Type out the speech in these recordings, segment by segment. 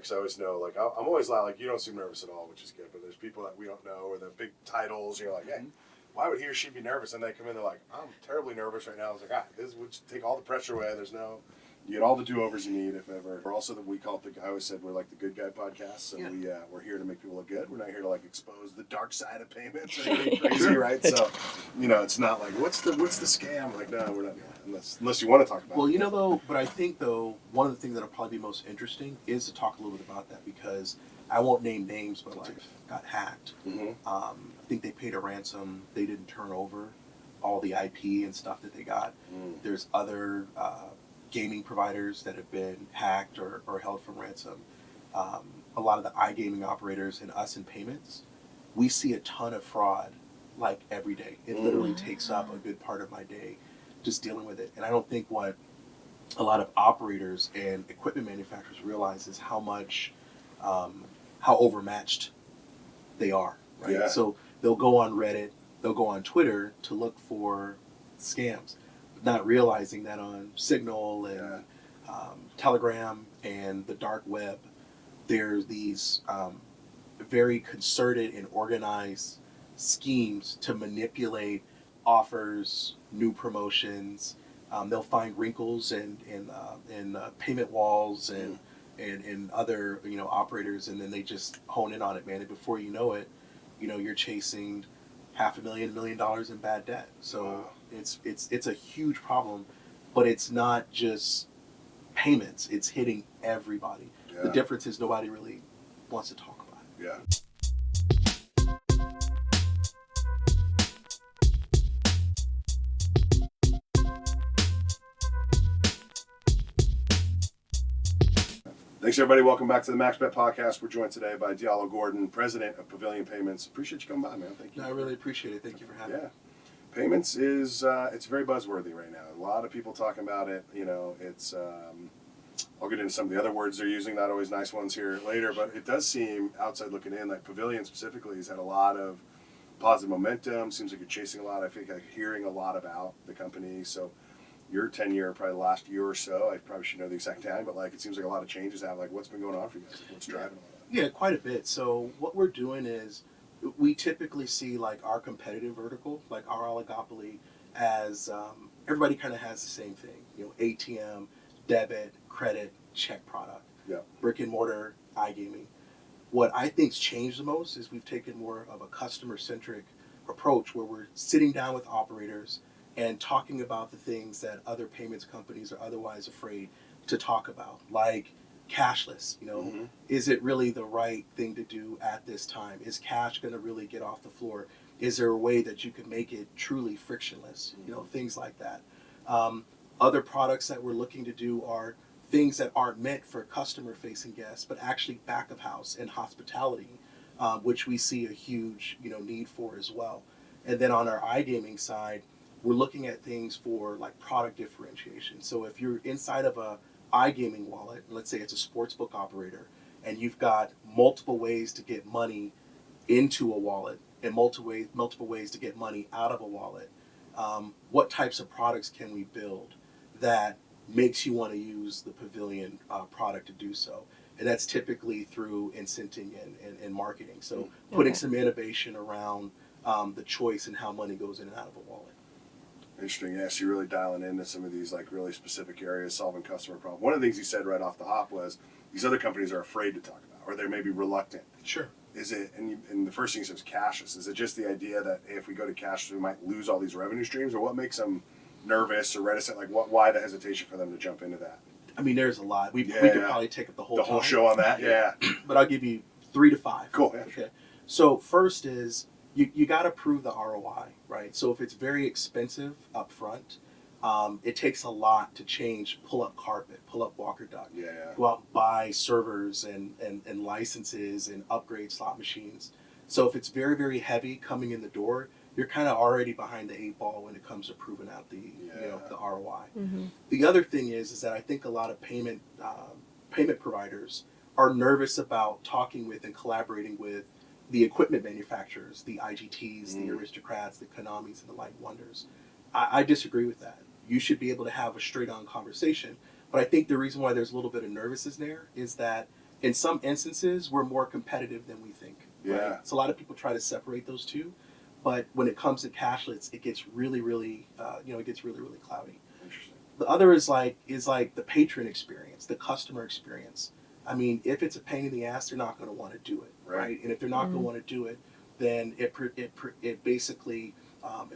because I always know, like, I'm always like, you don't seem nervous at all, which is good. But there's people that we don't know or the big titles. You're like, hey, why would he or she be nervous? And they come in, they're like, I'm terribly nervous right now. I was like, this would take all the pressure away. You get all the do-overs you need, if ever. We're also, we call it I always said we're like the good guy podcast. So we're here to make people look good. We're not here to like expose the dark side of payments or anything crazy, right? So, it's not like, what's the scam? Like, no, we're not, unless you want to talk about it. But I think one of the things that'll probably be most interesting is to talk a little bit about that, because I won't name names, but like got hacked. I think they paid a ransom. They didn't turn over all the IP and stuff that they got. There's other gaming providers that have been hacked or held from ransom. A lot of the iGaming operators and us in payments, we see a ton of fraud like every day. It literally takes up a good part of my day just dealing with it. And I don't think what a lot of operators and equipment manufacturers realize is how much, how overmatched they are, right? Yeah. So they'll go on Reddit, they'll go on Twitter to look for scams, not realizing that on Signal and Telegram and the dark web, there's these very concerted and organized schemes to manipulate offers, new promotions. They'll find wrinkles in payment walls and other operators, and then they just hone in on it, man. And before you know it, you're chasing $500,000, $1 million in bad debt. So it's a huge problem, but it's not just payments. It's hitting everybody. Yeah. The difference is nobody really wants to talk about it. Yeah. Thanks, everybody. Welcome back to the MaxBet podcast. We're joined today by Diallo Gordon, president of Pavilion Payments. Appreciate you coming by, man. Thank you. No, I really appreciate it. Thank you for having me. Yeah. Payments is, it's very buzzworthy right now. A lot of people talking about it. It's, I'll get into some of the other words they're using, not always nice ones here later, but it does seem, outside looking in, like Pavilion specifically has had a lot of positive momentum. Seems like you're chasing a lot. I think I'm hearing a lot about the company. So your tenure, probably the last year or so, I probably should know the exact time, but like it seems like a lot of changes have. Like, what's been going on for you guys? What's driving all that? Yeah, quite a bit. So what we're doing is we typically see like our competitive vertical, like our oligopoly, as everybody kind of has the same thing. ATM, debit, credit, check product. Yeah. Brick and mortar, iGaming. What I think's changed the most is we've taken more of a customer-centric approach where we're sitting down with operators and talking about the things that other payments companies are otherwise afraid to talk about, like cashless. Is it really the right thing to do at this time? Is cash going to really get off the floor? Is there a way that you can make it truly frictionless? Things like that. Other products that we're looking to do are things that aren't meant for customer-facing guests, but actually back of house and hospitality, which we see a huge need for as well. And then on our iGaming side, we're looking at things for like product differentiation. So if you're inside of a iGaming wallet, let's say it's a sportsbook operator, and you've got multiple ways to get money into a wallet and multiple ways to get money out of a wallet, what types of products can we build that makes you want to use the Pavilion product to do so? And that's typically through incenting and marketing. So putting some innovation around the choice and how money goes in and out of a wallet. Interesting. Yes, you're really dialing into some of these like really specific areas, solving customer problems. One of the things you said right off the hop was these other companies are afraid to talk about, or they're maybe reluctant. Sure. Is it, and the first thing you said was cashless. Is it just the idea that if we go to cashless, we might lose all these revenue streams, or what makes them nervous or reticent? Like, why the hesitation for them to jump into that? I mean, there's a lot. We could probably take up the whole show on that. Yeah. But I'll give you 3 to 5. Cool. Yeah. Okay. So first is you got to prove the ROI, right? So if it's very expensive up front, it takes a lot to change, pull up carpet, pull up Walker Duck, go out and buy servers and licenses and upgrade slot machines. So if it's very, very heavy coming in the door, you're kind of already behind the 8 ball when it comes to proving out the ROI. Mm-hmm. The other thing is that I think a lot of payment providers are nervous about talking with and collaborating with the equipment manufacturers, the IGTs, the Aristocrats, the Konamis, and the Light Wonders. I disagree with that. You should be able to have a straight-on conversation. But I think the reason why there's a little bit of nervousness there is that in some instances, we're more competitive than we think. Yeah. Right? So a lot of people try to separate those two, but when it comes to cashless, it gets really, really, it gets really, really cloudy. Interesting. The other is like the patron experience, the customer experience. I mean, if it's a pain in the ass, they're not going to want to do it, right? And if they're not going to want to do it, then it basically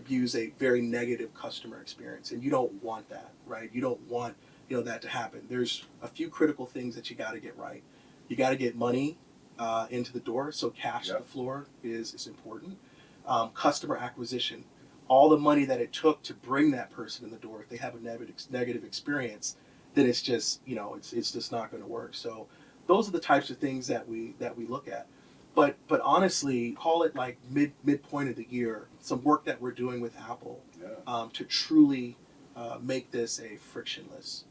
views a very negative customer experience, and you don't want that, right? You don't want that to happen. There's a few critical things that you got to get right. You got to get money into the door, so cash at the floor is important. Customer acquisition, all the money that it took to bring that person in the door, if they have a negative experience, then it's just it's just not going to work. So those are the types of things that we look at. But honestly, call it like midpoint of the year, some work that we're doing with Apple to truly make this a frictionless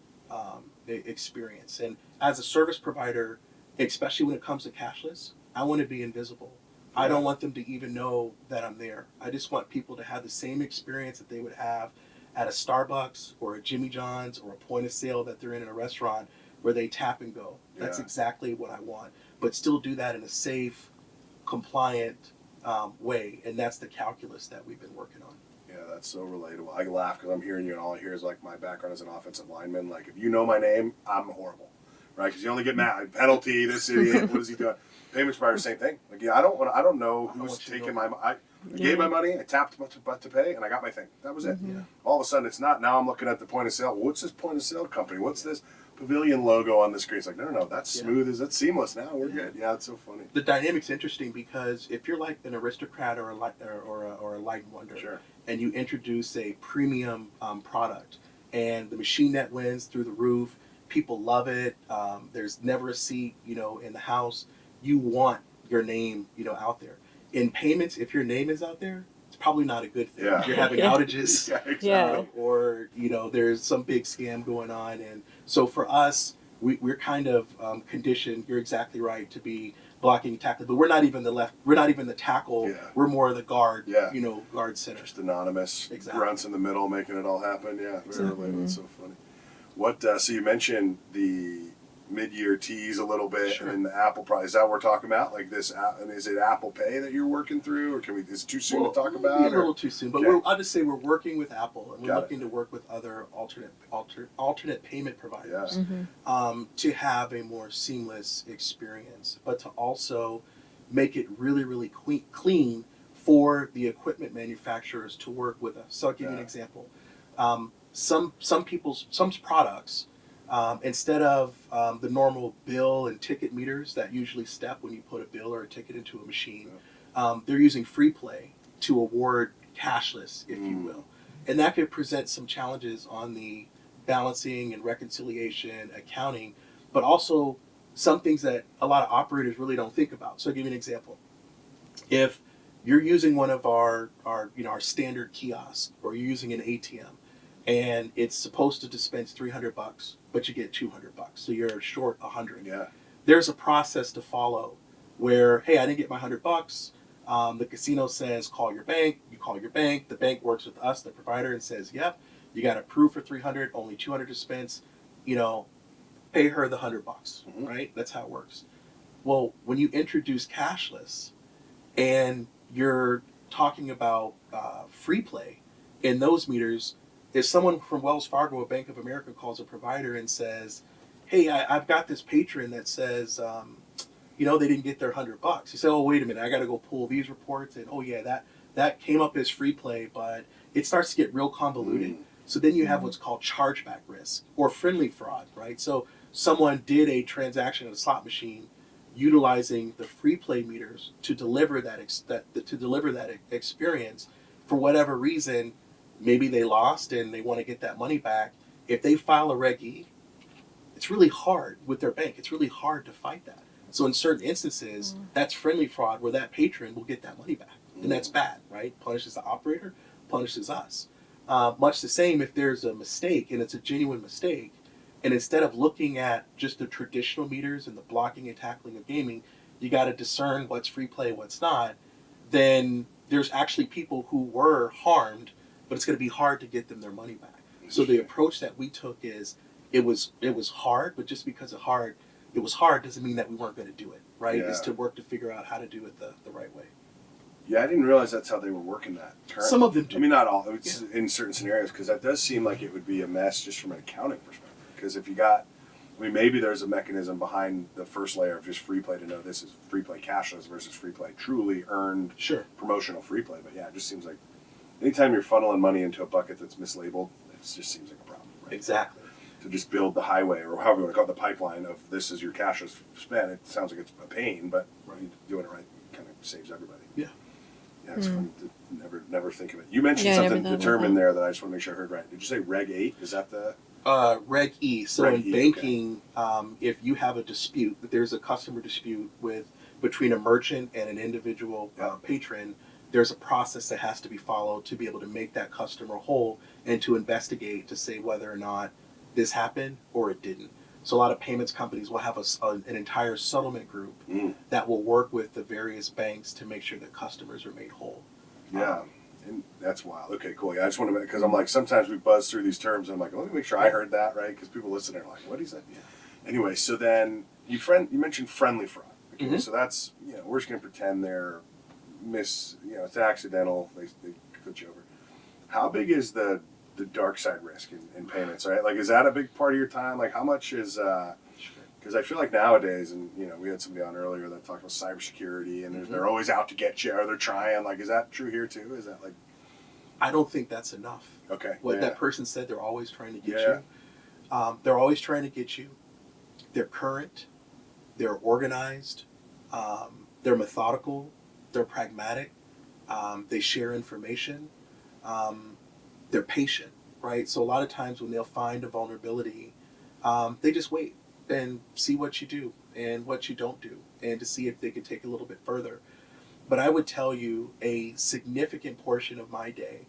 experience. And as a service provider, especially when it comes to cashless, I want to be invisible. I don't want them to even know that I'm there. I just want people to have the same experience that they would have at a Starbucks or a Jimmy John's or a point of sale that they're in a restaurant where they tap and go. That's exactly what I want. But still do that in a safe, compliant way. And that's the calculus that we've been working on. Yeah, that's so relatable. I laugh because I'm hearing you, and all I hear is like my background as an offensive lineman. Like, if you know my name, I'm horrible, right? Because you only get mad. Penalty, this idiot, what is he doing? Payments provider, same thing. Like, I don't know who's taking my. I gave my money, I tapped but to pay, and I got my thing. That was it. Yeah. All of a sudden, it's not. Now I'm looking at the point of sale. What's this point of sale company? What's this Pavilion logo on the screen? It's like, no, that's smooth. That's seamless now. We're good. Yeah, it's so funny. The dynamic's interesting because if you're like an aristocrat or a light wonder, and you introduce a premium product, and the machine that wins through the roof, people love it. There's never a seat, in the house. You want your name, out there. In payments, if your name is out there, it's probably not a good thing. Yeah. If you're having outages, or there's some big scam going on, and so for us, we're kind of conditioned. You're exactly right to be blocking and tackling, but we're not even the tackle. Yeah. We're more the guard. Yeah. Guard center. Just anonymous grunts in the middle, making it all happen. Yeah, very relatable. It's so funny. What? So you mentioned the mid-year tease a little bit, and the Apple price. Is that what we're talking about? Like this, and is it Apple Pay that you're working through, or is it too soon to talk about? A little too soon, but I'll just say we're working with Apple, and we're looking to work with other alternate payment providers to have a more seamless experience, but to also make it really, really clean for the equipment manufacturers to work with us. So I'll give you an example. Some products. Instead of the normal bill and ticket meters that usually step when you put a bill or a ticket into a machine, they're using free play to award cashless, if you will. And that could present some challenges on the balancing and reconciliation, accounting, but also some things that a lot of operators really don't think about. So I'll give you an example. If you're using one of our standard kiosks, or you're using an ATM, and it's supposed to dispense $300, but you get $200, so you're short $100. Yeah. There's a process to follow where, hey, I didn't get my $100. The casino says call your bank. You call your bank. The bank works with us, the provider, and says, yep, you got approved for $300, only $200 dispense. Pay her the $100, right? That's how it works. Well, when you introduce cashless, and you're talking about free play in those meters. If someone from Wells Fargo or Bank of America calls a provider and says, hey, I've got this patron that says, they didn't get their $100. You say, oh, wait a minute, I got to go pull these reports. And, oh, yeah, that came up as free play, but it starts to get real convoluted. So then you have what's called chargeback risk or friendly fraud, right? So someone did a transaction at a slot machine utilizing the free play meters to deliver that experience. For whatever reason, maybe they lost and they want to get that money back. If they file a Reg E, it's really hard with their bank. It's really hard to fight that. So in certain instances, that's friendly fraud where that patron will get that money back. And that's bad, right? Punishes the operator, punishes us. Much the same if there's a mistake and it's a genuine mistake. And instead of looking at just the traditional meters and the blocking and tackling of gaming, you got to discern what's free play, what's not. Then there's actually people who were harmed, but it's going to be hard to get them their money back. So the approach that we took is it was hard, but just because it's hard, it was hard doesn't mean that we weren't going to do it, right? Yeah. It's to work to figure out how to do it the right way. Yeah, I didn't realize that's how they were working that. Some of them do. I mean, not all. It's in certain scenarios, because that does seem like it would be a mess just from an accounting perspective. Because if you got, I mean, maybe there's a mechanism behind the first layer of just free play to know this is free play cashless versus free play truly earned promotional free play. But yeah, it just seems like anytime you're funneling money into a bucket that's mislabeled, it just seems like a problem. Right? Exactly. To just build the highway, or however you want to call it, the pipeline of this is your cashless spend, it sounds like it's a pain, but doing it right kind of saves everybody. Yeah. Yeah, it's funny to never think of it. You mentioned something determined there that I just want to make sure I heard right. Did you say Reg 8? Is that the... Reg E. So Reg in banking, if you have a dispute, that there's a customer dispute between a merchant and an individual patron, there's a process that has to be followed to be able to make that customer whole and to investigate to say whether or not this happened or it didn't. So a lot of payments companies will have an entire settlement group that will work with the various banks to make sure that customers are made whole. Yeah, and that's wild. Okay, cool. Yeah, I just want to, because I'm like, sometimes we buzz through these terms and I'm like, let me make sure I heard that right, because people listening are like, what is that? Yeah. Anyway, so then you mentioned friendly fraud. Okay, so that's, we're just going to pretend they're it's accidental, they put you over. How big is the dark side risk in payments, right? Like, is that a big part of your time? Like, how much is, because I feel like nowadays, and, we had somebody on earlier that talked about cybersecurity, and they're always out to get you, or they're trying. Like, is that true here, too? Is that, like... I don't think that's enough. Okay. What that person said, they're always trying to get you. They're always trying to get you. They're current. They're organized. They're methodical. They're pragmatic. They share information. They're patient, right? So a lot of times when they'll find a vulnerability, they just wait and see what you do and what you don't do, and to see if they can take it a little bit further. But I would tell you a significant portion of my day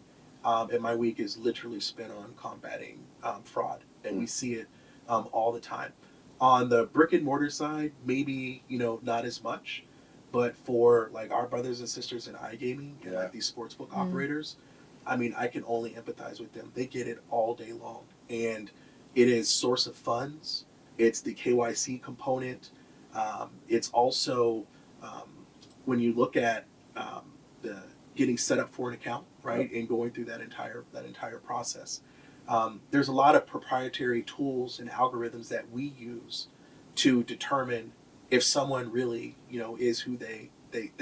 and my week is literally spent on combating fraud, and we see it all the time. On the brick and mortar side, maybe not as much, but for like our brothers and sisters in iGaming and like these sportsbook operators, I mean, I can only empathize with them. They get it all day long, and it is source of funds. It's the KYC component. It's also when you look at the getting set up for an account, right, and going through that entire process. There's a lot of proprietary tools and algorithms that we use to determine if someone really, is who they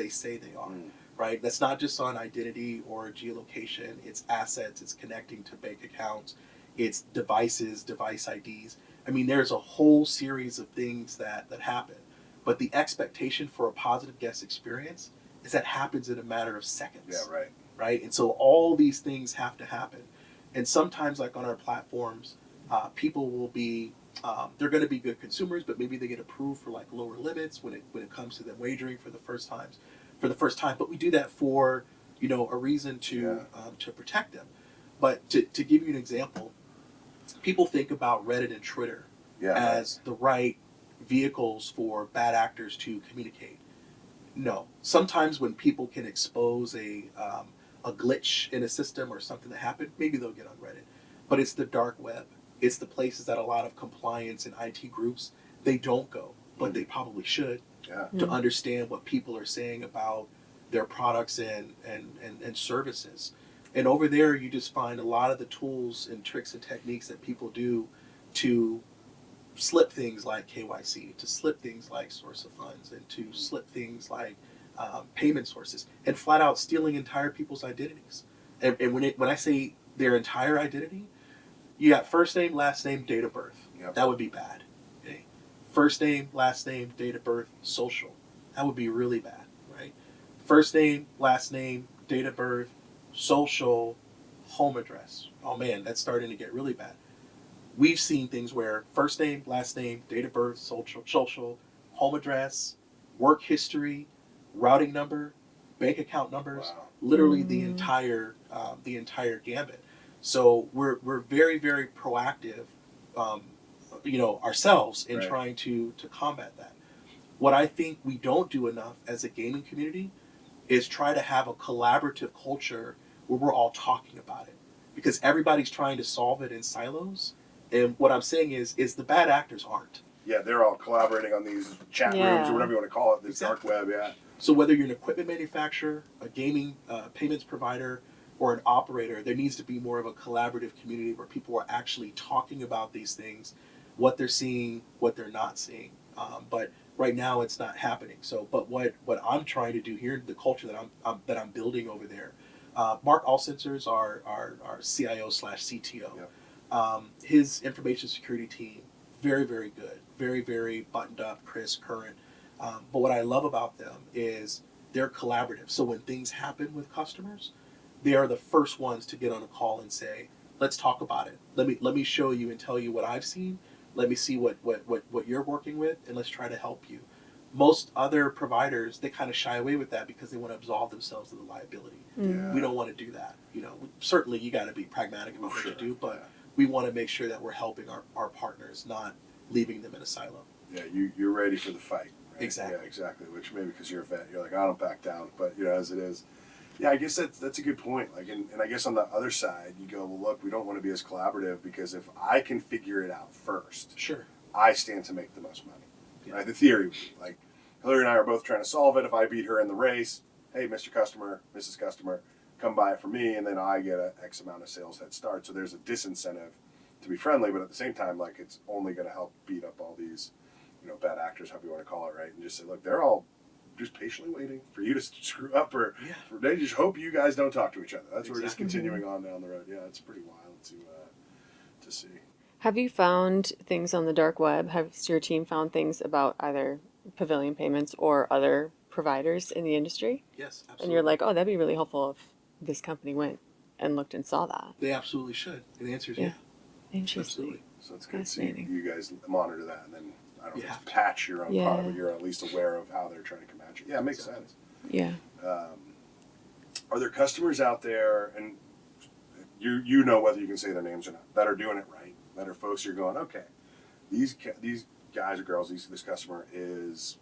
say they are. Right? That's not just on identity or geolocation. It's assets. It's connecting to bank accounts. It's devices, device IDs. I mean, there's a whole series of things that happen. But the expectation for a positive guest experience is that happens in a matter of seconds. Yeah, right. Right? And so all these things have to happen. And sometimes, like on our platforms, people will be, they're going to be good consumers, but maybe they get approved for like lower limits when it comes to them wagering for the first time. But we do that for, a reason to protect them. But to give you an example, people think about Reddit and Twitter as the right vehicles for bad actors to communicate. No. Sometimes when people can expose a glitch in a system or something that happened, maybe they'll get on Reddit. But it's the dark web. It's the places that a lot of compliance and IT groups, they don't go, but they probably should. To understand what people are saying about their products and services. And over there, you just find a lot of the tools and tricks and techniques that people do to slip things like KYC, to slip things like source of funds, and to slip things like payment sources, and flat out stealing entire people's identities. And when I say their entire identity, you got first name, last name, date of birth. That would be bad. First name, last name, date of birth, social. That would be really bad, right? First name, last name, date of birth, social, home address. Oh man, that's starting to get really bad. We've seen things where first name, last name, date of birth, social, home address, work history, routing number, bank account numbers, literally the entire gambit. So we're very, very proactive, ourselves in trying to combat that. What I think we don't do enough as a gaming community is try to have a collaborative culture where we're all talking about it, because everybody's trying to solve it in silos. And what I'm saying is the bad actors aren't. yeah, they're all collaborating on these chat rooms or whatever you want to call it, this dark web, So whether you're an equipment manufacturer, a gaming payments provider, or an operator, there needs to be more of a collaborative community where people are actually talking about these things, what they're seeing, what they're not seeing. But right now, it's not happening. So, but what I'm trying to do here, the culture that I'm building over there, Mark Allsenser's our CIO slash CTO. His information security team, very, very good, very, very buttoned up, crisp, current. But what I love about them is they're collaborative. So when things happen with customers, they are the first ones to get on a call and say, "Let's talk about it. Let me show you and tell you what I've seen. Let me see what you're working with, and let's try to help you." Most other providers, they kind of shy away with that because they want to absolve themselves of the liability. We don't want to do that. Certainly you got to be pragmatic about what you do, but we want to make sure that we're helping our partners, not leaving them in a silo. Yeah, you're ready for the fight. Right? Exactly. Yeah, exactly. Which maybe because you're a vet, you're like, I don't back down. But as it is, yeah, I guess that's a good point. Like, and I guess on the other side, you go, well, look, we don't want to be as collaborative because if I can figure it out first, sure, I stand to make the most money. Yeah. Right? The theory would be like, Hillary and I are both trying to solve it. If I beat her in the race, hey, Mr. Customer, Mrs. Customer, come buy it for me, and then I get an X amount of sales head start. So there's a disincentive to be friendly, but at the same time, like, it's only going to help beat up all these, bad actors, however you want to call it, right? And just say, look, they're all just patiently waiting for you to screw up, or they just hope you guys don't talk to each other. That's we're just continuing on down the road. Yeah, it's pretty wild to see. Have you found things on the dark web? Has your team found things about either Pavilion Payments or other providers in the industry? Yes, absolutely. And you're like, oh, that'd be really helpful if this company went and looked and saw that. They absolutely should. And the answer is yeah. Interesting. Absolutely. So it's good to see you guys monitor that, and then I don't know if it's patch your own Yeah. product, but you're at least aware of how they're trying to combat it. Yeah, it makes sense. Yeah. Are there customers out there, and you know whether you can say their names or not, that are doing it right, that are folks you're going, okay, these guys or girls, this customer is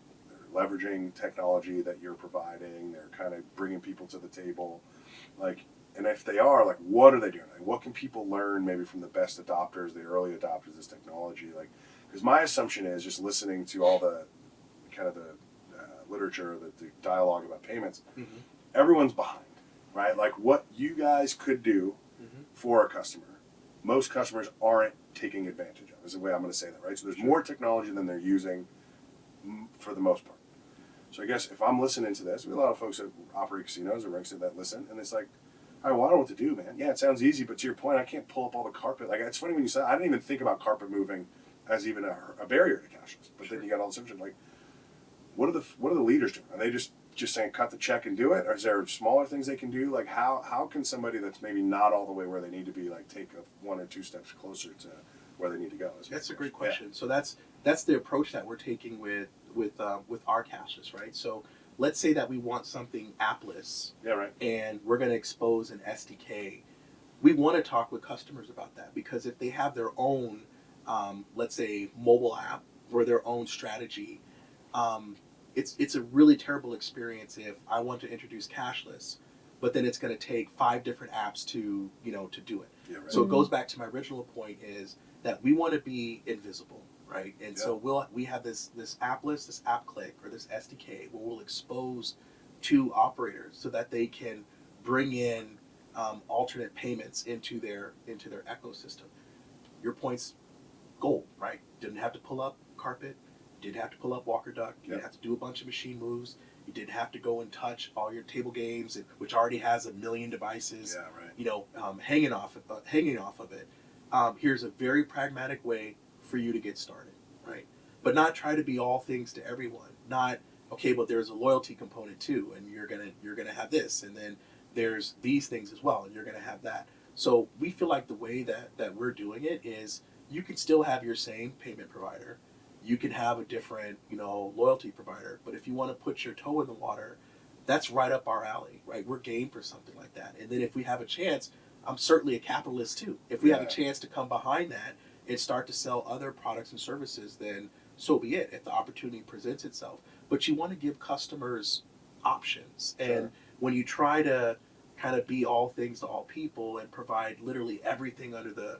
leveraging technology that you're providing, they're kind of bringing people to the table, like, and if they are, like, what are they doing? Like, what can people learn maybe from the best adopters, the early adopters of this technology? Like, because my assumption is, just listening to all the kind of the literature, the dialogue about payments, everyone's behind, right? Like, what you guys could do for a customer, most customers aren't taking advantage of, is the way I'm going to say that, right? So there's more technology than they're using for the most part. So I guess if I'm listening to this, we have a lot of folks that operate casinos or rinks that listen, and it's like, all right, well, I don't know what to do, man. Yeah, it sounds easy, but to your point, I can't pull up all the carpet. Like, it's funny when you said, I didn't even think about carpet moving as even a barrier to cashless. But then you got all this information. Like, what are the leaders doing? Are they just saying cut the check and do it? Or is there smaller things they can do? Like, how can somebody that's maybe not all the way where they need to be, like, take one or two steps closer to where they need to go? That's a great question. So that's the approach that we're taking with our cashless, right? So let's say that we want something appless, and we're going to expose an SDK. We want to talk with customers about that, because if they have their own, let's say, mobile app or their own strategy, it's a really terrible experience if I want to introduce cashless, but then it's going to take 5 different apps to do it. Yeah, right. So it goes back to my original point, is that we want to be invisible, right? And so we have this app list, this app click, or this SDK where we'll expose to operators so that they can bring in alternate payments into their ecosystem. Your point's gold, right? Didn't have to pull up carpet, didn't have to pull up Walker Duck, you didn't have to do a bunch of machine moves, you didn't have to go and touch all your table games, which already has 1 million devices, hanging off of it. Here's a very pragmatic way for you to get started, right? But not try to be all things to everyone. Not, okay, but there's a loyalty component too, and you're gonna have this, and then there's these things as well, and you're gonna have that. So we feel like the way that we're doing it is, you can still have your same payment provider, you can have a different loyalty provider, but if you want to put your toe in the water, that's right up our alley, right? We're game for something like that. And then if we have a chance, I'm certainly a capitalist too. If we have a chance to come behind that and start to sell other products and services, then so be it, if the opportunity presents itself. But you want to give customers options. And when you try to kind of be all things to all people and provide literally everything under the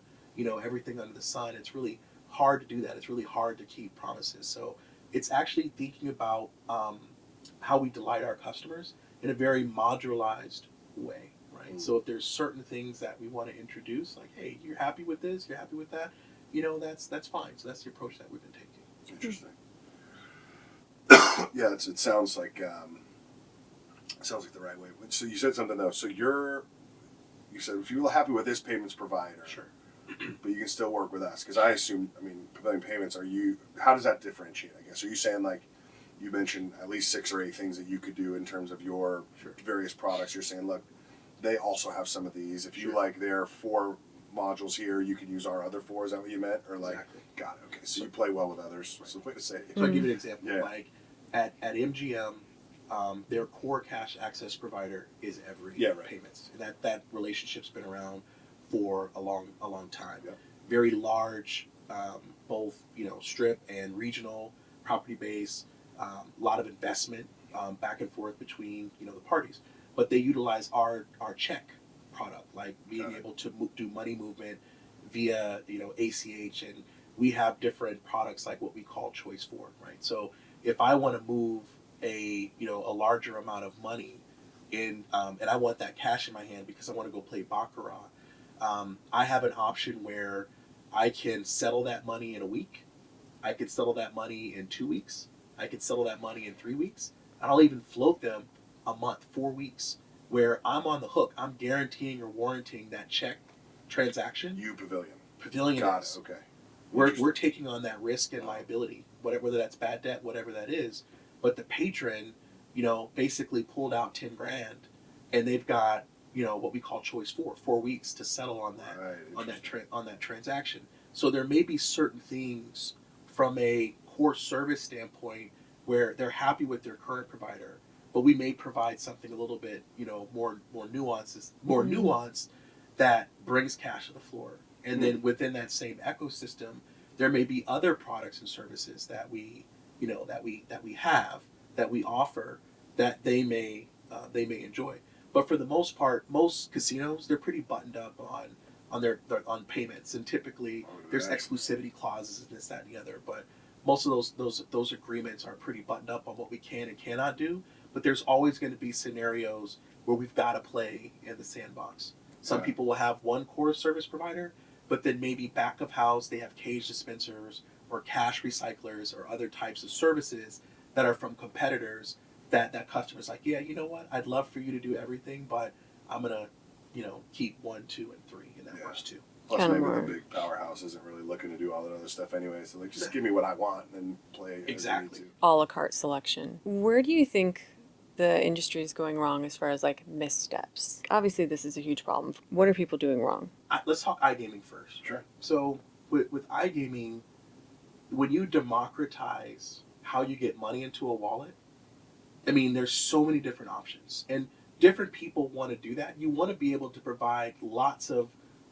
sun, it's really hard to do that. It's really hard to keep promises. So it's actually thinking about how we delight our customers in a very modularized way, right? So if there's certain things that we want to introduce, like, hey, you're happy with this, you're happy with that, that's fine. So that's the approach that we've been taking. Interesting. Yeah, it sounds like the right way. So you said something though. So you said if you're happy with this payments provider, Sure. but you can still work with us because I assume, Pavilion Payments. How does that differentiate? I guess are you saying like you mentioned at least 6 or 8 things that you could do in terms of your various products? You're saying, look, they also have some of these. If you like their 4 modules here, you could use our other 4. Is that what you meant? Or like, Exactly. got it. Okay, so you play well with others. That's the way to say it. So I'll give you an example. Yeah. Like at MGM, their core cash access provider is Every Payments. And that relationship's been around for a long time. Yeah. Very large, both strip and regional property base. A lot of investment back and forth between the parties, but they utilize our check product, like being able to do money movement via ACH, and we have different products like what we call Choice 4, right? So if I want to move a larger amount of money in, and I want that cash in my hand because I want to go play baccarat, I have an option where I can settle that money in a week, I could settle that money in 2 weeks, I could settle that money in 3 weeks, and I'll even float them a month, 4 weeks, where I'm on the hook. I'm guaranteeing or warranting that check transaction. Pavilion Got is. it. Okay. We're taking on that risk and liability, whether that's bad debt, whatever that is. But the patron, basically pulled out 10 grand, and they've got what we call Choice 4 weeks to settle on that transaction. So there may be certain things from a core service standpoint where they're happy with their current provider, but we may provide something a little bit more nuanced that brings cash to the floor. And then within that same ecosystem, there may be other products and services that we have that we offer that they may enjoy. But for the most part, most casinos, they're pretty buttoned up on their payments, and typically there's exclusivity clauses and this, that, and the other. But most of those agreements are pretty buttoned up on what we can and cannot do. But there's always going to be scenarios where we've got to play in the sandbox. Some people will have one core service provider, but then maybe back of house they have cage dispensers or cash recyclers or other types of services that are from competitors that customers like, yeah, you know what, I'd love for you to do everything, but I'm gonna keep 1, 2, and 3, and that works too. Plus, maybe the big powerhouse isn't really looking to do all that other stuff anyway. So like, just give me what I want and then play exactly. A la carte selection. Where do you think the industry is going wrong as far as like missteps? Obviously, this is a huge problem. What are people doing wrong? Let's talk iGaming first. Sure. So with iGaming, when you democratize how you get money into a wallet, there's so many different options, and different people want to do that. You want to be able to provide lots of,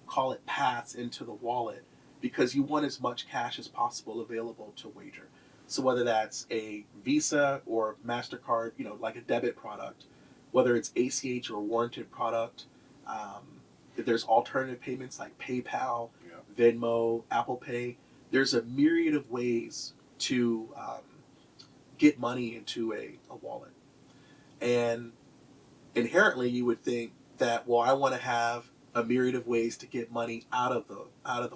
call it, paths into the wallet, because you want as much cash as possible available to wager. So whether that's a Visa or MasterCard, like a debit product, whether it's ACH or warranted product, if there's alternative payments like PayPal, Venmo, Apple Pay, there's a myriad of ways to get money into a wallet. And inherently you would think that, well, I want to have a myriad of ways to get money out of the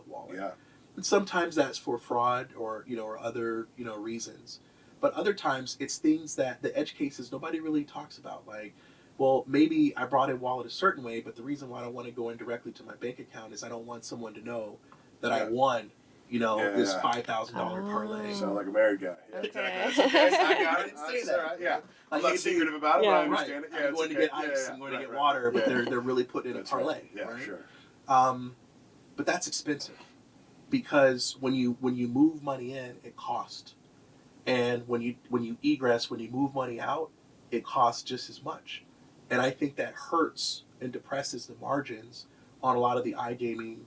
wallet. Yeah. And sometimes that's for fraud or other reasons. But other times it's things that the edge cases nobody really talks about, like, well, maybe I brought in wallet a certain way, but the reason why I don't want to go in directly to my bank account is I don't want someone to know that I won this $5,000 parlay. Sound like a married guy. Yeah, Okay. exactly. That's okay. I got it. Say that. Right. Yeah. I'm Like, not secretive about it, but I understand it. Yeah, I'm going to get ice, I'm going to get water, but they're really putting in a parlay. Right. Yeah, right? sure. But that's expensive, because when you move money in, it costs, and when you egress, when you move money out, it costs just as much. And I think that hurts and depresses the margins on a lot of the iGaming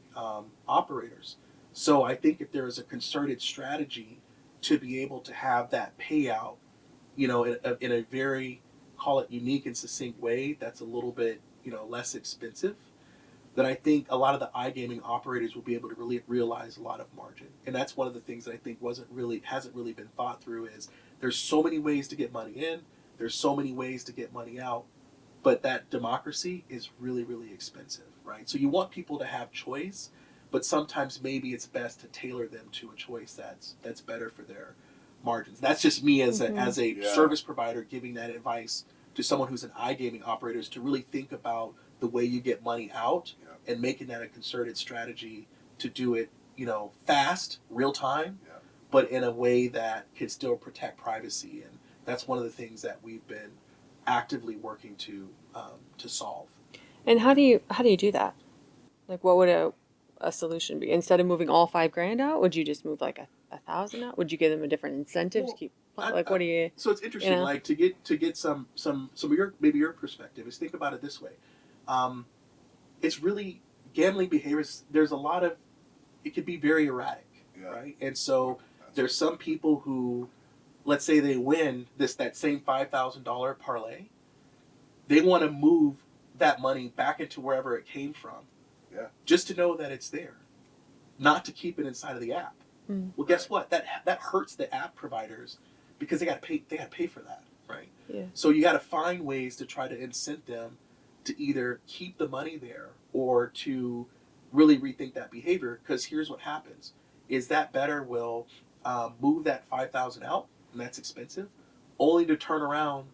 operators. So I think if there is a concerted strategy to be able to have that payout, in a very, call it, unique and succinct way, that's a little bit, less expensive, that I think a lot of the iGaming operators will be able to really realize a lot of margin. And that's one of the things that I think hasn't really been thought through is there's so many ways to get money in, there's so many ways to get money out, but that democracy is really, really expensive, right? So you want people to have choice, but sometimes maybe it's best to tailor them to a choice that's better for their margins. That's just me as a service provider giving that advice to someone who's an iGaming operator, is to really think about the way you get money out and making that a concerted strategy to do it, fast, real time, but in a way that can still protect privacy. And that's one of the things that we've been actively working to solve. And how do you do that? Like, what would a solution be? Instead of moving all $5,000 out, would you just move like a thousand out? Would you give them a different incentive to keep? Like, what do you? So it's interesting, like to get some of your perspective is think about it this way. It's really gambling behaviors. There's a lot of it could be very erratic, right? And so there's some people who, let's say they win that same $5,000 parlay, they want to move that money back into wherever it came from, just to know that it's there, not to keep it inside of the app. Well, guess what? That hurts the app providers because they got to pay. They got to pay for that, right? Yeah. So you got to find ways to try to incent them to either keep the money there or to really rethink that behavior. Because here's what happens: is that bettor will move that $5,000 out, and that's expensive, only to turn around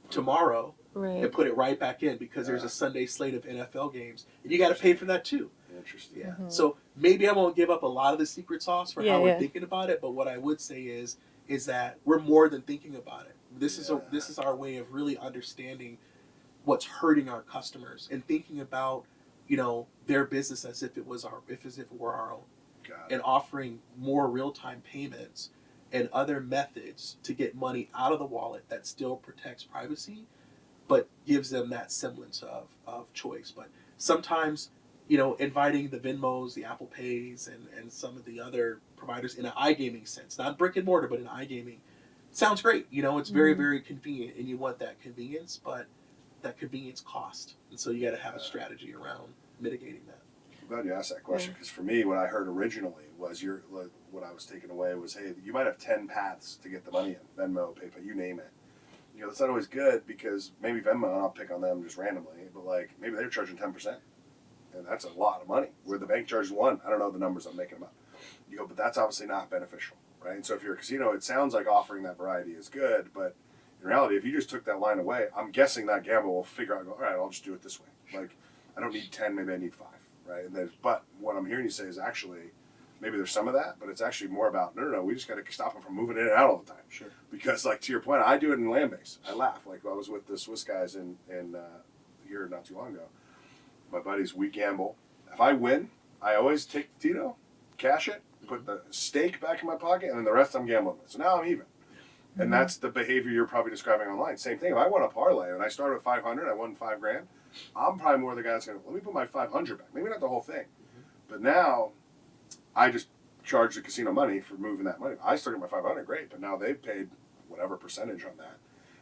tomorrow and put it right back in because there's a Sunday slate of NFL games, and you got to pay for that too. Interesting. Yeah. So maybe I won't give up a lot of the secret sauce for how we're thinking about it, but what I would say is that we're more than thinking about it. This is our way of really understanding what's hurting our customers and thinking about, their business as if it were our own, and offering more real-time payments and other methods to get money out of the wallet that still protects privacy, but gives them that semblance of choice. But sometimes, inviting the Venmos, the Apple Pays, and some of the other providers in an iGaming sense, not brick and mortar, but in iGaming, sounds great. It's very, very convenient, and you want that convenience, but that convenience cost. And so you got to have a strategy around mitigating that. I'm glad you asked that question, because for me, what I heard originally was what I was taking away was, hey, you might have 10 paths to get the money in, Venmo, PayPal, you name it. That's not always good, because maybe Venmo, and I'll pick on them just randomly, but maybe they're charging 10%. And that's a lot of money, where the bank charges 1%. I don't know the numbers I'm making them up. But that's obviously not beneficial, right? And so if you're a casino, it sounds like offering that variety is good, but in reality, if you just took that line away, I'm guessing that gambler will figure out, all right, I'll just do it this way. I don't need 10, maybe I need 5, right? But what I'm hearing you say is actually, maybe there's some of that, but it's actually more about, no, we just got to stop them from moving in and out all the time. Sure. Because, to your point, I do it in land base. I laugh. I was with the Swiss guys in here not too long ago. My buddies, we gamble. If I win, I always take the Tito, cash it, put the stake back in my pocket, and then the rest I'm gambling with. So now I'm even. And that's the behavior you're probably describing online. Same thing. If I won a parlay and I started with 500, I won $5,000. I'm probably more the guy that's going to, let me put my 500 back. Maybe not the whole thing. But now I just charge the casino money for moving that money. I started my 500, great. But now they've paid whatever percentage on that.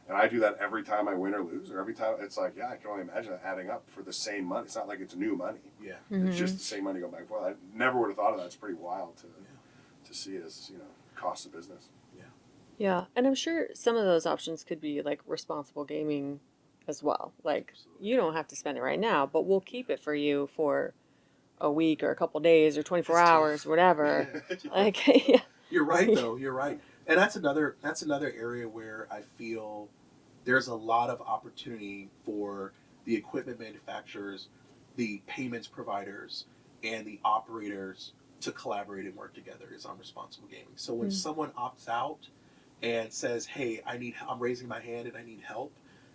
And I do that every time I win or lose, or every time. It's I can only imagine that adding up for the same money. It's not like it's new money. Yeah. It's just the same money going back and forth. I never would have thought of that. It's pretty wild to see it as, cost of business. Yeah, and I'm sure some of those options could be responsible gaming as well. You don't have to spend it right now, but we'll keep it for you for a week or a couple days or 24 hours, whatever. You're right, though. You're right. And that's another area where I feel there's a lot of opportunity for the equipment manufacturers, the payments providers, and the operators to collaborate and work together is on responsible gaming. So when someone opts out and says, hey, I'm raising my hand and I need help.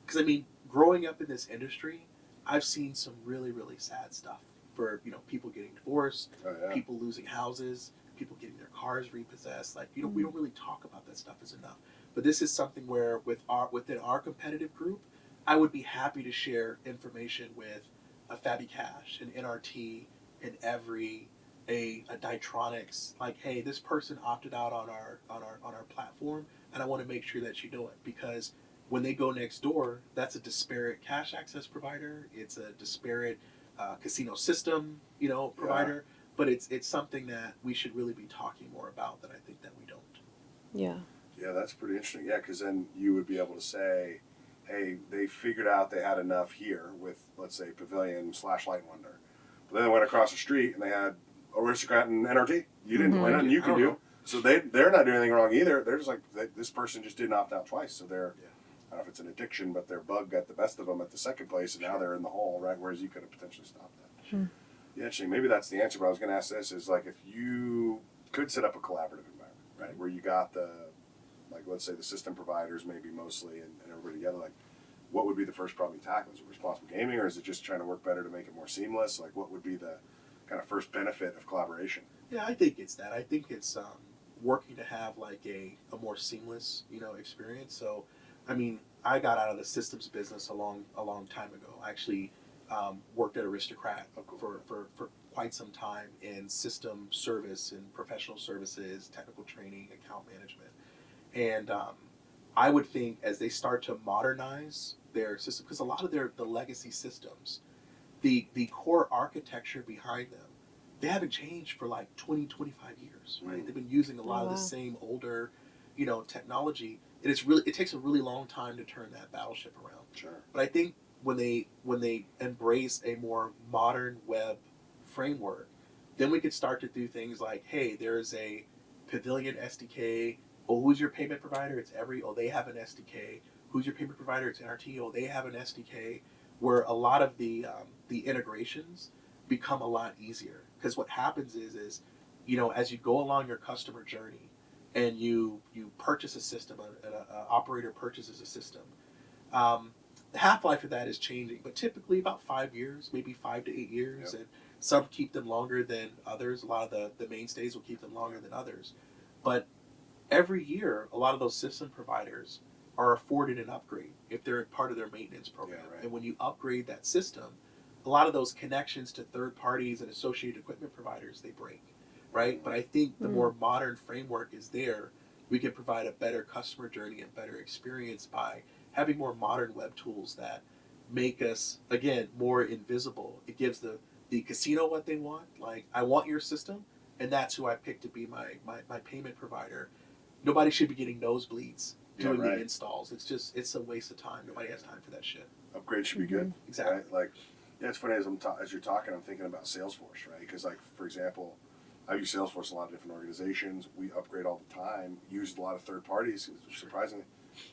Because growing up in this industry, I've seen some really, really sad stuff for, people getting divorced, people losing houses, people getting their cars repossessed. We don't really talk about that stuff as enough. But this is something where within our competitive group, I would be happy to share information with a Fabi Cash, an NRT, an Every, a Dytronics, hey, this person opted out on our platform, and I want to make sure that you know it, because when they go next door, that's a disparate cash access provider. It's a disparate casino system, provider. But it's something that we should really be talking more about that I think that we don't. Yeah. Yeah, that's pretty interesting. Yeah, because then you would be able to say, hey, they figured out they had enough here with, let's say, Pavilion / Light & Wonder. But then they went across the street and they had Aristocrat and NRT. You didn't, Mhm. nothing you can do. know. So they're not doing anything wrong either. They're just like, this person just didn't opt out twice. So they're, I don't know if it's an addiction, but their bug got the best of them at the second place, and now they're in the hole, right? Whereas you could have potentially stopped that. Sure. Yeah, actually, maybe that's the answer. But I was going to ask this: is like if you could set up a collaborative environment, right, where you got the, like, let's say the system providers, maybe mostly, and everybody together, like, what would be the first problem you tackle? Is it responsible gaming, or is it just trying to work better to make it more seamless? Like, what would be the kind of first benefit of collaboration? Yeah, I think it's that. I think it's working to have like a more seamless, experience. So, I mean, I got out of the systems business a long time ago. I actually worked at Aristocrat for quite some time in system service and professional services, technical training, account management. And I would think as they start to modernize their system, because a lot of the legacy systems, the core architecture behind them, they haven't changed for like 20, 25 years, right? They've been using a lot of the same older, technology. And it takes a really long time to turn that battleship around. Sure. But I think when they embrace a more modern web framework, then we could start to do things like, hey, there's a Pavilion SDK. Oh, who's your payment provider? It's they have an SDK. Who's your payment provider? It's NRT. Oh, they have an SDK. Where a lot of the integrations become a lot easier. Because what happens is as you go along your customer journey and you purchase a system, an operator purchases a system, the half-life of that is changing, but typically about 5 years, maybe 5 to 8 years, and some keep them longer than others. A lot of the mainstays will keep them longer than others. But every year, a lot of those system providers are afforded an upgrade if they're part of their maintenance program. Yeah, right. And when you upgrade that system, a lot of those connections to third parties and associated equipment providers, they break, right? But I think the more modern framework is there, we can provide a better customer journey and better experience by having more modern web tools that make us, again, more invisible. It gives the casino what they want. Like, I want your system, and that's who I pick to be my payment provider. Nobody should be getting nosebleeds doing the installs. It's a waste of time. Nobody has time for that shit. Upgrade should be good. Exactly. Right? Like, yeah, it's funny as you're talking, I'm thinking about Salesforce, right? Because, like, for example, I use Salesforce in a lot of different organizations. We upgrade all the time. Used a lot of third parties. Surprisingly,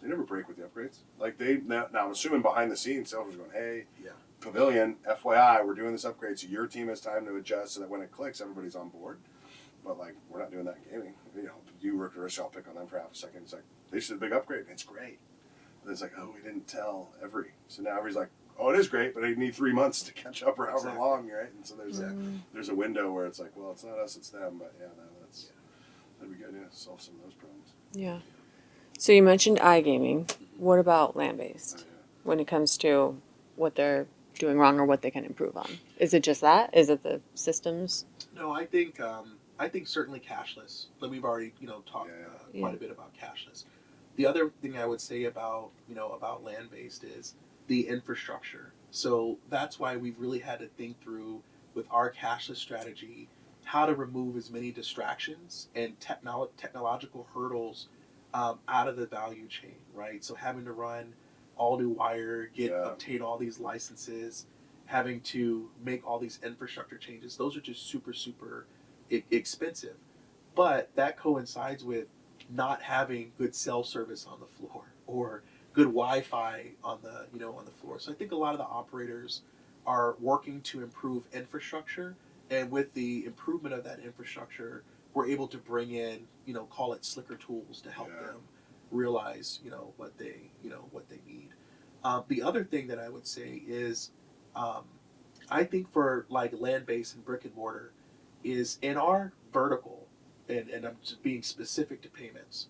they never break with the upgrades. Like now I'm assuming behind the scenes, Salesforce is going, hey, Pavilion, FYI, we're doing this upgrade, so your team has time to adjust so that when it clicks, everybody's on board. But like, we're not doing that in gaming. You work at risk, I'll pick on them for half a second. It's like, they just did a big upgrade, and it's great. And it's like, oh, we didn't tell every. So now everybody's like, oh, it is great, but I need 3 months to catch up or however long, right? And so there's a window where it's like, well, it's not us, it's them. But that'd be good, solve some of those problems. Yeah. So you mentioned iGaming. What about land-based when it comes to what they're doing wrong or what they can improve on? Is it just that? Is it the systems? No, I think certainly cashless. Like we've already talked quite a bit about cashless. The other thing I would say about land-based is the infrastructure. So that's why we've really had to think through with our cashless strategy how to remove as many distractions and technological hurdles out of the value chain, right? So having to run all new wire, obtain all these licenses, having to make all these infrastructure changes, those are just super, super expensive. But that coincides with not having good cell service on the floor or good Wi-Fi on the floor. So I think a lot of the operators are working to improve infrastructure, and with the improvement of that infrastructure, we're able to bring in, call it slicker tools to help them realize, what they need. The other thing that I would say is, I think for like land-based and brick and mortar, is in our vertical, and I'm just being specific to payments,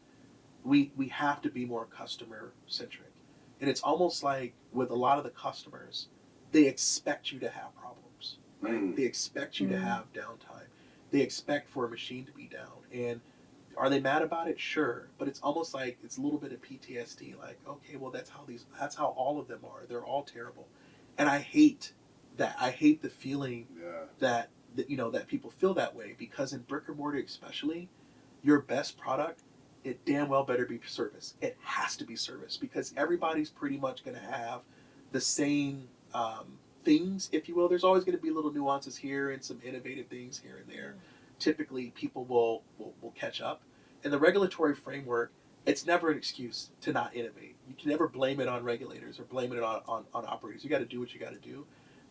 we have to be more customer centric. And it's almost like with a lot of the customers, they expect you to have problems, right? They expect you to have downtime. They expect for a machine to be down. And are they mad about it? Sure. But it's almost like it's a little bit of PTSD. Like, okay, well, that's how all of them are. They're all terrible. And I hate that. I hate the feeling Yeah. that that people feel that way, because in brick and mortar especially, your best product, it damn well better be service. It has to be service, because everybody's pretty much going to have the same things, if you will. There's always going to be little nuances here and some innovative things here and there. Typically, people will catch up. In the regulatory framework, it's never an excuse to not innovate. You can never blame it on regulators or blame it on operators. You got to do what you got to do.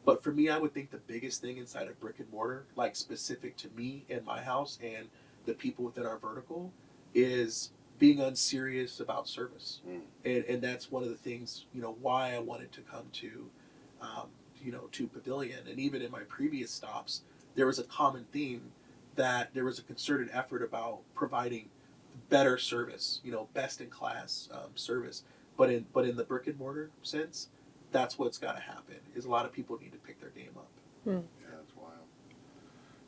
But for me, I would think the biggest thing inside of brick and mortar, like specific to me and my house and the people within our vertical, is being unserious about service. And that's one of the things, why I wanted to come to, to Pavilion. And even in my previous stops, there was a common theme that there was a concerted effort about providing better service, best in class service. But in the brick and mortar sense, that's what's got to happen. Is a lot of people need to pick their game up. Yeah, that's wild.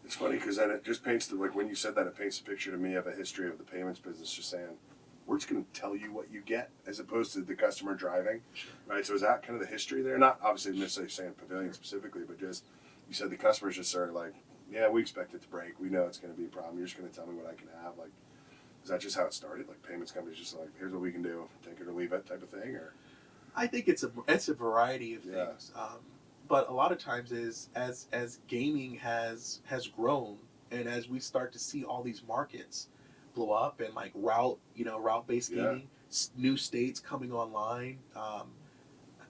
It's funny because then it just paints when you said that, it paints a picture to me of a history of the payments business, just saying, we're just going to tell you what you get as opposed to the customer driving, right? So is that kind of the history there? Not obviously necessarily saying Pavilion specifically, but just, you said the customers just are like, yeah, we expect it to break. We know it's going to be a problem. You're just going to tell me what I can have. Like, is that just how it started? Like payments companies just like, here's what we can do, take it or leave it type of thing? Or I think it's a variety of things. But a lot of times is as gaming has grown, and as we start to see all these markets blow up, and like route-based gaming, new states coming online,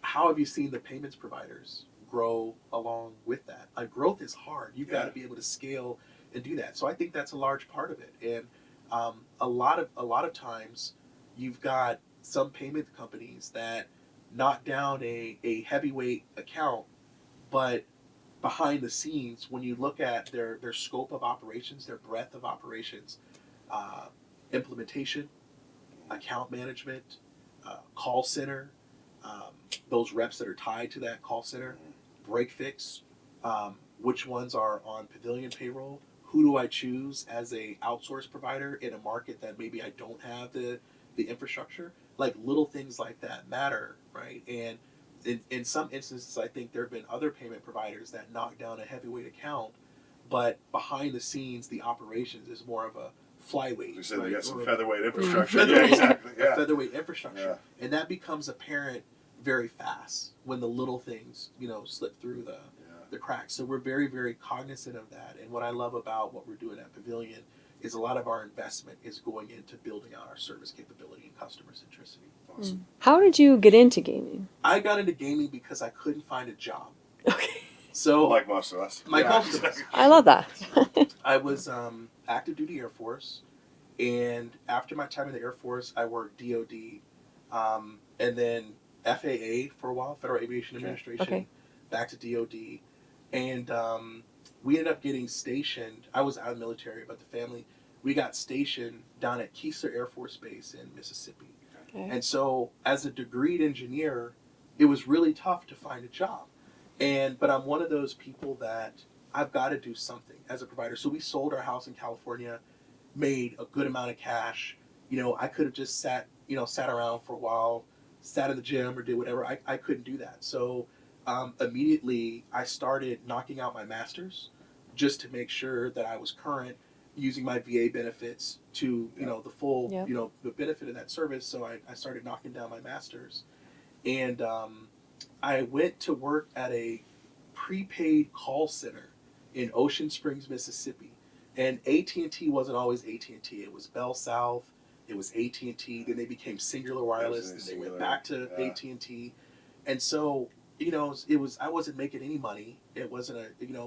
how have you seen the payments providers grow along with that? Growth is hard. You've got to be able to scale and do that. So I think that's a large part of it. And a lot of times you've got some payment companies that knock down a heavyweight account, but behind the scenes, when you look at their scope of operations, their breadth of operations, implementation, account management, call center, those reps that are tied to that call center, break fix, which ones are on Pavilion payroll, who do I choose as a outsource provider in a market that maybe I don't have the infrastructure? Like little things like that matter, right? And in some instances, I think there have been other payment providers that knock down a heavyweight account, but behind the scenes, the operations is more of a flyweight. you said right? they got some Or featherweight infrastructure. featherweight, Exactly. a featherweight infrastructure, and that becomes apparent very fast when the little things slip through the cracks. So we're very, very cognizant of that. And what I love about what we're doing at Pavilion is a lot of our investment is going into building out our service capability and customer centricity. Awesome. How did you get into gaming? I got into gaming because I couldn't find a job. Okay. So Like most of us. most of us. I love that. I was active duty Air Force, and after my time in the Air Force, I worked DOD, and then FAA for a while, Federal Aviation Administration, back to DOD, and we ended up getting stationed. I was out of the military, but the family, we got stationed down at Keesler Air Force Base in Mississippi. Okay. And so as a degreed engineer, it was really tough to find a job. But I'm one of those people that I've got to do something as a provider. So we sold our house in California, made a good amount of cash. I could have just sat around for a while, sat in the gym or did whatever. I couldn't do that. So immediately I started knocking out my master's just to make sure that I was current, using my VA benefits to, the full, the benefit of that service. So I started knocking down my master's. And I went to work at a prepaid call center in Ocean Springs, Mississippi. And AT&T wasn't always AT&T. It was Bell South. It was AT&T. Then they became Singular Wireless. Then they went back to AT&T. And so, it was, I wasn't making any money. It wasn't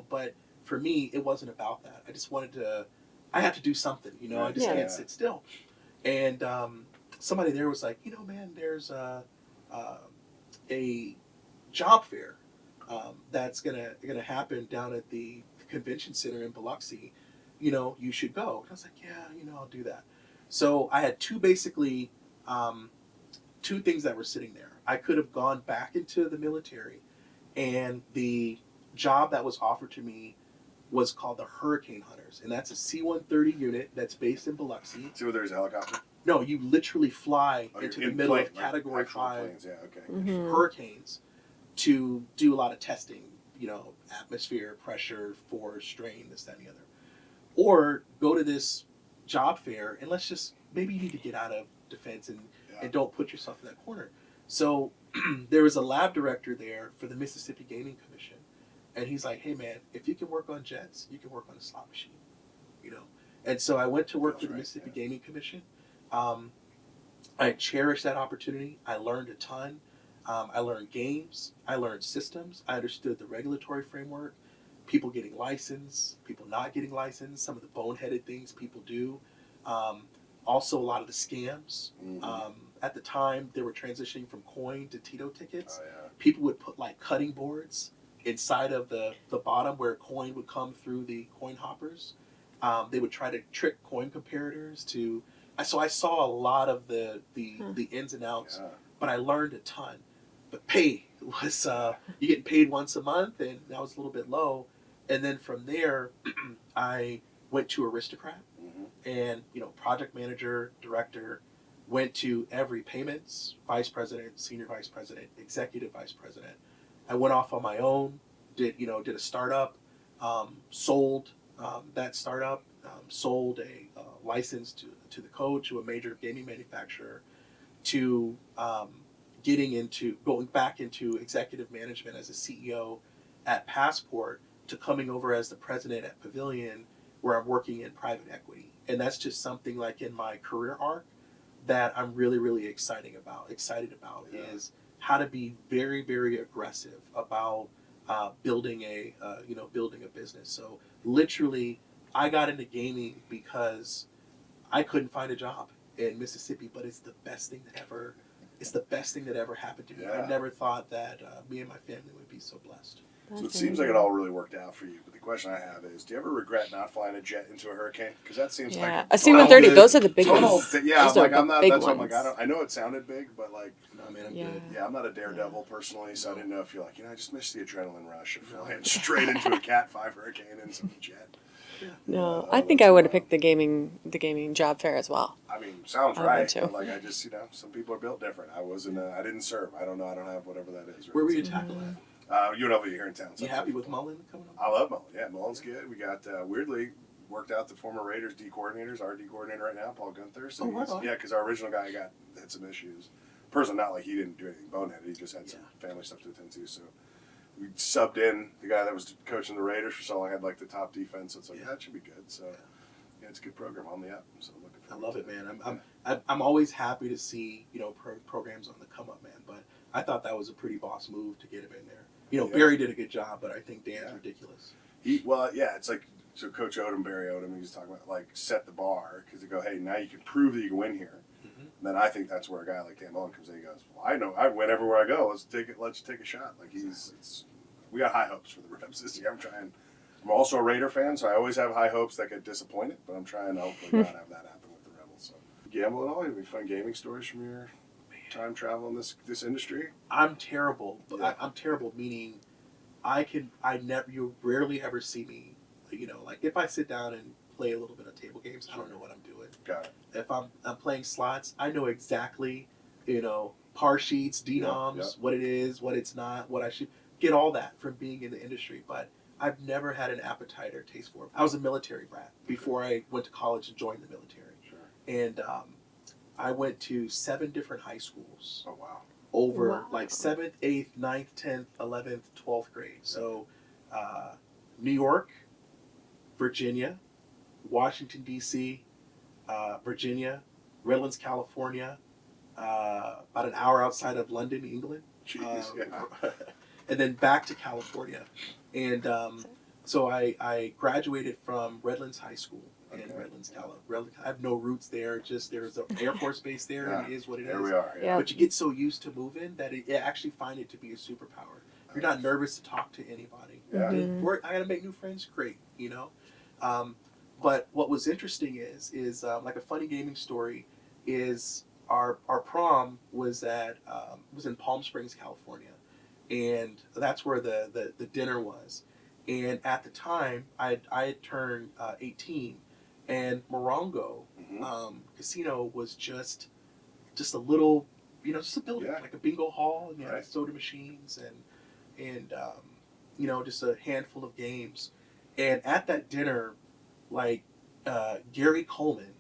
but for me, it wasn't about that. I just wanted to, I have to do something, I just can't sit still. And somebody there was like, man, there's a job fair that's gonna happen down at the convention center in Biloxi. You should go. And I was like, yeah, I'll do that. So I had two things that were sitting there. I could have gone back into the military, and the job that was offered to me was called the Hurricane Hunters, and that's a C-130 unit that's based in Biloxi. See where there's a helicopter? No, you literally fly into the middle of Category 5 planes. Yeah, okay. hurricanes to do a lot of testing, atmosphere, pressure, force, strain, this, that, and the other. Or go to this job fair and let's just, maybe you need to get out of defense and don't put yourself in that corner. So there was a lab director there for the Mississippi Gaming Commission. And he's like, hey man, if you can work on jets, you can work on a slot machine, And so I went to work for the Mississippi Gaming Commission. I cherished that opportunity. I learned a ton. I learned games. I learned systems. I understood the regulatory framework, people getting licensed, people not getting licensed, some of the boneheaded things people do. Also, a lot of the scams. At the time, they were transitioning from coin to Tito tickets. People would put like cutting boards inside of the bottom where coin would come through the coin hoppers. They would try to trick coin comparators to. So I saw a lot of the ins and outs, but I learned a ton. But pay was you getting paid once a month, and that was a little bit low. And then from there, I went to Aristocrat, and project manager, director, went to every payments, vice president, senior vice president, executive vice president. I went off on my own, did a startup, sold that startup, sold a license to the code to a major gaming manufacturer, to going back into executive management as a CEO at Passport, to coming over as the president at Pavilion, where I'm working in private equity. And that's just something like in my career arc that I'm really, really excited about is how to be very, very aggressive about building a business. So literally, I got into gaming because I couldn't find a job in Mississippi, but it's the best thing that ever happened to me. I never thought that me and my family would be so blessed. So it seems like it all really worked out for you. But the question I have is, do you ever regret not flying a jet into a hurricane? Because that seems like a C-130. Those are the big ones. Yeah, I'm not. That's what I'm like. I know it sounded big, but like, no, man, I'm good. Yeah, I'm not a daredevil personally, so I didn't know if you're like, I just missed the adrenaline rush of flying straight into a Cat 5 hurricane in some jet. No, I think I would have picked the gaming job fair as well. I mean, sounds right. Too. But like, I just, some people are built different. I didn't serve. I don't know. I don't have whatever that is. Right? Where were you tackling at? UNLV here in town. So you happy with Mullen coming up? I love Mullen. Yeah, Mullen's good. We got, weirdly, worked out the former Raiders D coordinators, our D coordinator right now, Paul Gunther. So because our original guy had some issues. Personally, not like he didn't do anything boneheaded. He just had some family stuff to attend to. So we subbed in the guy that was coaching the Raiders for so long, had like the top defense. So it's like, that should be good. So it's a good program on the app. So I'm looking forward to it. I love it, man. I'm always happy to see, programs on the come up, man. But I thought that was a pretty boss move to get him in there. Barry did a good job, but I think Dan's ridiculous. It's like, so Coach Odom, Barry Odom, he was talking about, like, set the bar, because they go, hey, now you can prove that you can win here. And then I think that's where a guy like Dan Mullen comes in and goes, well, I know, I win everywhere I go. Let's take a shot. Like, we got high hopes for the Rebs this year. I'm also a Raider fan, so I always have high hopes that get disappointed, but I'm trying to hopefully not have that happen with the Rebels. So, gamble and all, any fun gaming stories from your time travel in this industry? I'm terrible. I'm terrible, meaning you rarely ever see me, like if I sit down and play a little bit of table games, I don't know what I'm doing. Got it. If I'm playing slots, I know exactly, par sheets, denoms, what it is, what it's not, what I should get, all that from being in the industry, but I've never had an appetite or taste for it. I was a military brat before I went to college and joined the military. Sure. And I went to 7 different high schools. Oh, wow. Over like 7th, 8th, 9th, 10th, 11th, 12th grade. So New York, Virginia, Washington, D.C., Virginia, Redlands, California, about an hour outside of London, England. Jeez, and then back to California. And so I graduated from Redlands High School. In Redlands, California. I have no roots there. Just there's an Air Force base there, and it is what it is. There we are. Yeah. But you get so used to moving that you actually find it to be a superpower. You're not nervous to talk to anybody. Yeah. I got to make new friends. Great, But what was interesting is like a funny gaming story is our prom was in Palm Springs, California, and that's where the dinner was. And at the time, I had turned 18. And Morongo Casino was just a little, just a building, like a bingo hall, and you had soda machines, and just a handful of games. And at that dinner, like Gary Coleman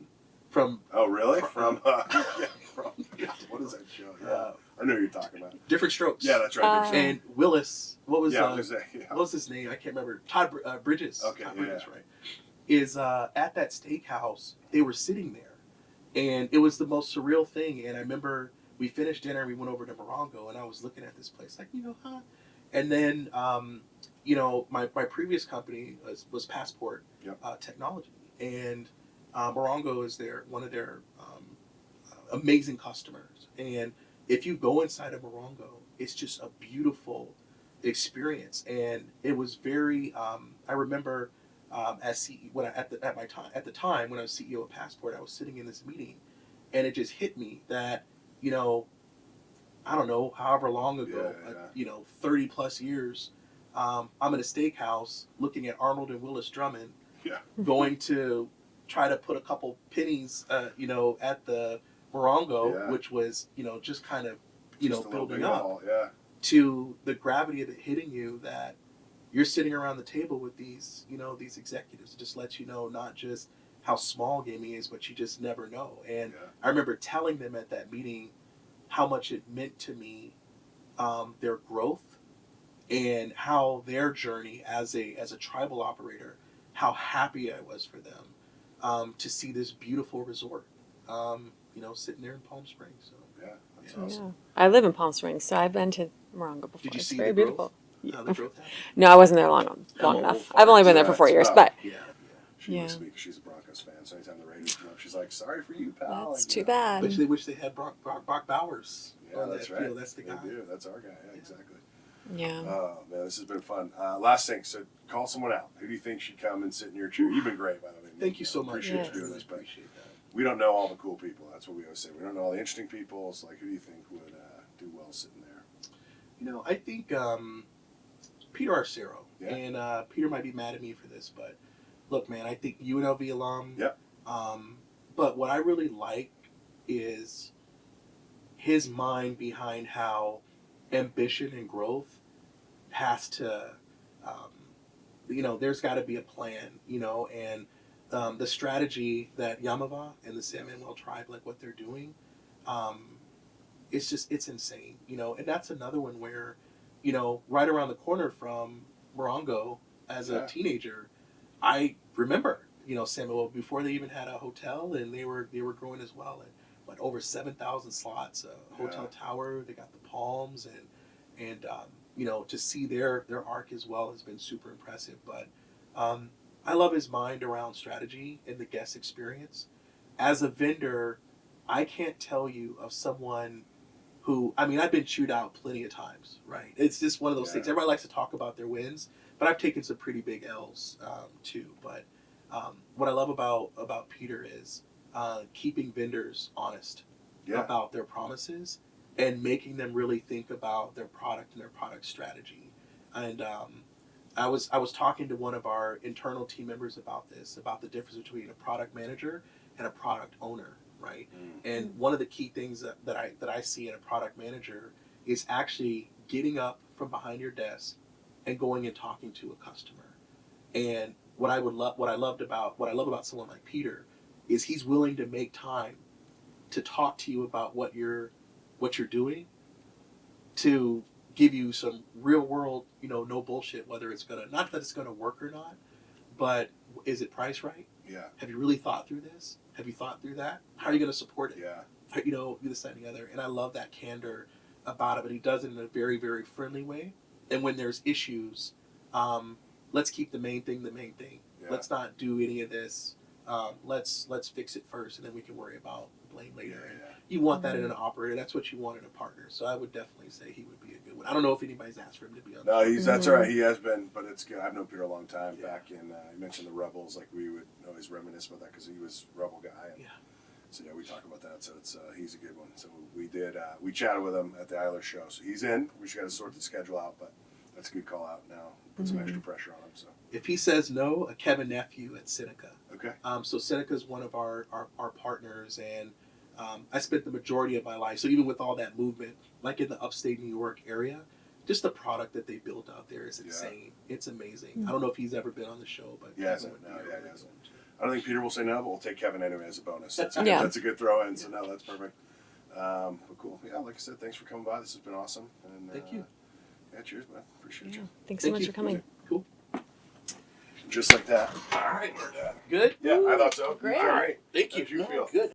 from Oh, really? From- From what is that show? Yeah, I know who you're talking about. Different Strokes. Yeah, that's right. Different And Willis, what was Strokes. I was gonna say, what was his name? I can't remember. Todd Bridges. Okay, Todd yeah. Bridges, right? Is at that steakhouse. They were sitting there, and it was the most surreal thing. And I remember we finished dinner. We went over to Morongo, and I was looking at this place like, huh? And then, my previous company was Passport Technology, and Morongo is one of their amazing customers. And if you go inside of Morongo, it's just a beautiful experience. And it was very. I remember as CEO at the time when I was CEO of Passport, I was sitting in this meeting, and it just hit me that I don't know, however long ago, 30 plus years, I'm in a steakhouse looking at Arnold and Willis Drummond, going to try to put a couple pennies, at the Morongo, which was, just kind of, building up to the gravity of it hitting you that you're sitting around the table with these executives. It just lets you know not just how small gaming is, but you just never know. And I remember telling them at that meeting how much it meant to me, their growth, and how their journey as a tribal operator, how happy I was for them to see this beautiful resort, sitting there in Palm Springs. So that's awesome. Yeah. I live in Palm Springs, so I've been to Morongo before. Did you it's see very the growth? beautiful. How the growth happened? No, I wasn't there long enough. I've only been there for 4 years, but She looks at me because she's a Broncos fan, so anytime the Raiders come up, she's like, sorry for you, pal. that's too bad. They wish they had Brock Bowers on that's that right. field. That's the guy. They do. That's our guy. Yeah, exactly. Yeah. Oh, man, this has been fun. Last thing, so call someone out. Who do you think should come and sit in your chair? You've been great, by the way. Thank you so much. Appreciate you doing this, but we don't know all the cool people. That's what we always say. We don't know all the interesting people. So, who do you think would do well sitting there? I think Peter Arcero. Yeah. And Peter might be mad at me for this, but look, man, I think UNLV alum. Yep. But what I really like is his mind behind how ambition and growth has to, there's got to be a plan, and the strategy that Yamava and the San Manuel tribe, like what they're doing, it's insane, and that's another one where, right around the corner from Morongo as a teenager, I remember, Samuel, before they even had a hotel, and they were growing as well, and over 7,000 slots, a hotel tower. They got the palms, and to see their arc as well has been super impressive. But I love his mind around strategy and the guest experience. As a vendor, I can't tell you of someone who, I've been chewed out plenty of times, right? It's just one of those things. Everybody likes to talk about their wins, but I've taken some pretty big L's too. But what I love about Peter is keeping vendors honest about their promises and making them really think about their product and their product strategy. And I was talking to one of our internal team members about the difference between a product manager and a product owner, right? And one of the key things that I see in a product manager is actually getting up from behind your desk and going and talking to a customer. And what I love about someone like Peter is he's willing to make time to talk to you about what you're doing, to give you some real world, no bullshit, whether it's not that it's gonna work or not, but is it priced right? Yeah. Have you really thought through this? Have you thought through that? How are you gonna support it? Yeah. This, that, and the other. And I love that candor about it, but he does it in a very, very friendly way. And when there's issues, let's keep the main thing the main thing. Yeah. Let's not do any of this. Let's fix it first, and then we can worry about blame later. And you want that in an operator. That's what you want in a partner. So I would definitely say he would be a good one. I don't know if anybody's asked for him to be on. No, that's all right. He has been, but it's good. I've known Peter a long time. Back in, you mentioned the Rebels. Like we would always reminisce about that because he was Rebel guy. And so we talk about that. So it's he's a good one. So we chatted with him at the Eiler show. So he's in. We just got to sort the schedule out, but that's a good call out now. Put some extra pressure on him. So if he says no, a Kevin Nephew at Seneca. Okay. So Seneca is one of our partners, and I spent the majority of my life. So even with all that movement, like in the upstate New York area, just the product that they built out there is insane. It's amazing. I don't know if he's ever been on the show, but he hasn't. No, he hasn't. I don't think Peter will say no, but we'll take Kevin anyway as a bonus. That's a Yeah. that's a good throw in. So no, that's perfect. But cool. Yeah, like I said, thanks for coming by. This has been awesome. And, Thank you. Yeah, cheers, man. Appreciate Yeah. you. Thanks so much for coming. Cool. Just like that. All right, we're done. Good. Yeah, I thought so. Great. All right. Thank you. How'd you feel? Good.